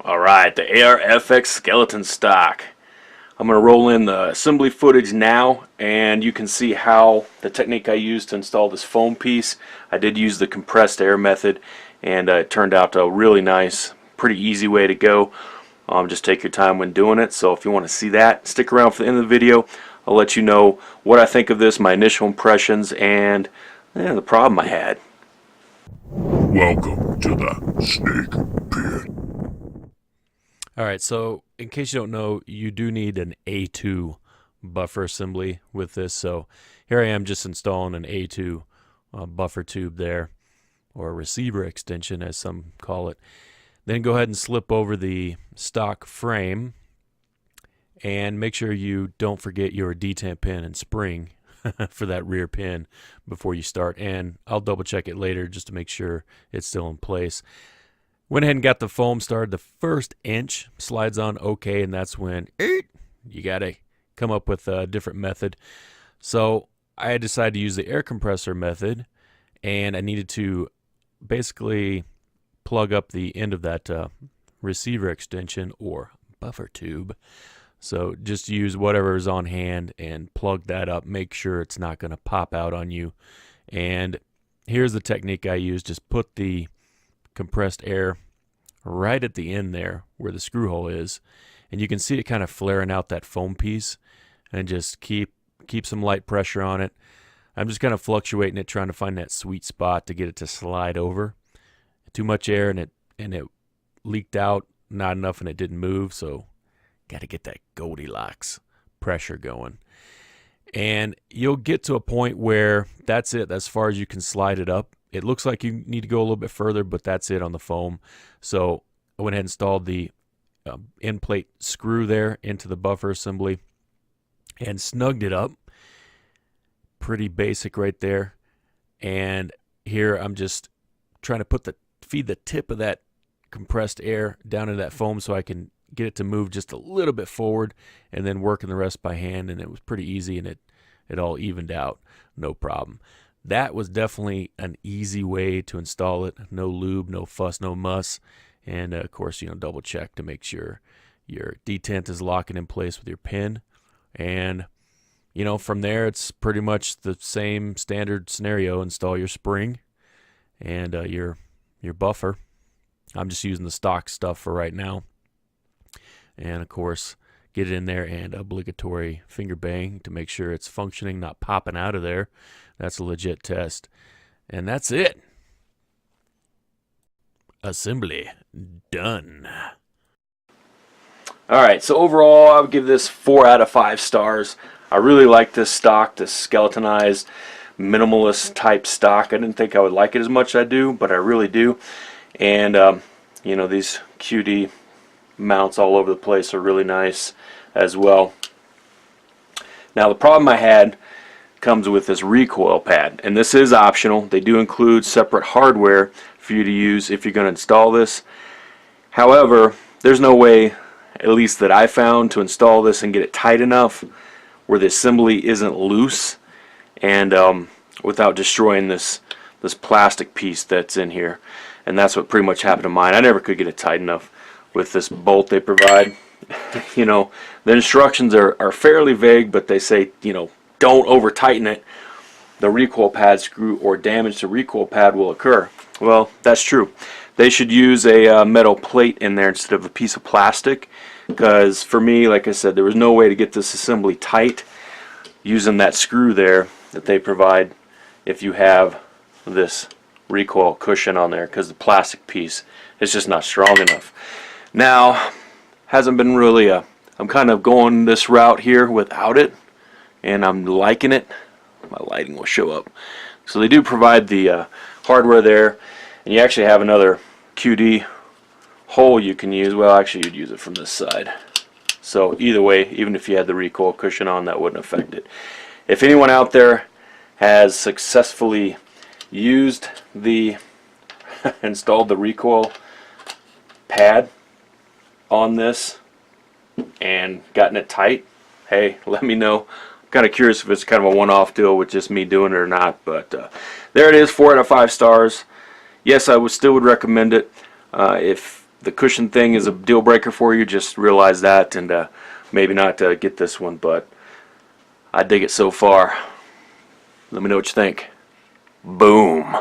Alright, the ARFX skeleton stock. I'm going to roll in the assembly footage now, and you can see how the technique I used to install this foam piece. I did use the compressed air method, and it turned out a really nice, pretty easy way to go. Just take your time when doing it. So if you want to see that, stick around for the end of the video. I'll let you know what I think of this, my initial impressions, and the problem I had. Welcome to the snake pit. Alright, so in case you don't know, you do need an A2 buffer assembly with this. So here I am just installing an A2 buffer tube there, or receiver extension as some call it. Then go ahead and slip over the stock frame and make sure you don't forget your detent pin and spring for that rear pin before you start. And I'll double check it later just to make sure it's still in place. Went ahead and got the foam started. The first inch slides on okay, and that's when you got to come up with a different method. So I decided to use the air compressor method, and I needed to basically plug up the end of that receiver extension or buffer tube. So just use whatever is on hand and plug that up. Make sure it's not going to pop out on you. And here's the technique I use. Just put the compressed air right at the end there where the screw hole is, and you can see it kind of flaring out that foam piece, and just keep some light pressure on it. I'm just kind of fluctuating it, trying to find that sweet spot to get it to slide over. Too much air and it leaked out, not enough and it didn't move, so got to get that Goldilocks pressure going. And you'll get to a point where that's it, as far as you can slide it up. It looks like you need to go a little bit further, but that's it on the foam. So I went ahead and installed the end plate screw there into the buffer assembly and snugged it up. Pretty basic right there. And here I'm just trying to feed the tip of that compressed air down into that foam so I can get it to move just a little bit forward, and then working the rest by hand. And it was pretty easy, and it all evened out, no problem. That was definitely an easy way to install it. No lube, no fuss, no muss. And of course, double check to make sure your detent is locking in place with your pin. And from there, it's pretty much the same standard scenario. Install your spring and your buffer. I'm just using the stock stuff for right now. And of course, get it in there, and obligatory finger bang to make sure it's functioning, not popping out of there. That's a legit test. And that's it. Assembly done. Alright, so overall I would give this 4 out of 5 stars. I really like this stock, this skeletonized minimalist type stock. I didn't think I would like it as much as I do, but I really do. And these QD mounts all over the place are really nice as well. Now the problem I had comes with this recoil pad, and this is optional. They do include separate hardware for you to use if you're going to install this. However, there's no way, at least that I found, to install this and get it tight enough where the assembly isn't loose and without destroying this plastic piece that's in here. And that's what pretty much happened to mine. I never could get it tight enough with this bolt they provide. The instructions are fairly vague, but they say, don't over tighten it. The recoil pad screw or damage to recoil pad will occur. Well, that's true. They should use a metal plate in there instead of a piece of plastic, because for me, like I said, there was no way to get this assembly tight using that screw there that they provide if you have this recoil cushion on there, because the plastic piece is just not strong enough. Now, hasn't been really I'm kind of going this route here without it, and I'm liking it. My lighting will show up. So they do provide the hardware there, and you actually have another QD hole you can use. Well, actually you'd use it from this side. So either way, even if you had the recoil cushion on, that wouldn't affect it. If anyone out there has successfully used the installed the recoil pad on this and gotten it tight, hey, let me know. I'm kind of curious if it's kind of a one-off deal with just me doing it or not. But there it is, 4 out of 5 stars. Yes, I still would recommend it. If the cushion thing is a deal breaker for you, just realize that, and maybe not get this one, but I dig it so far. Let me know what you think. Boom.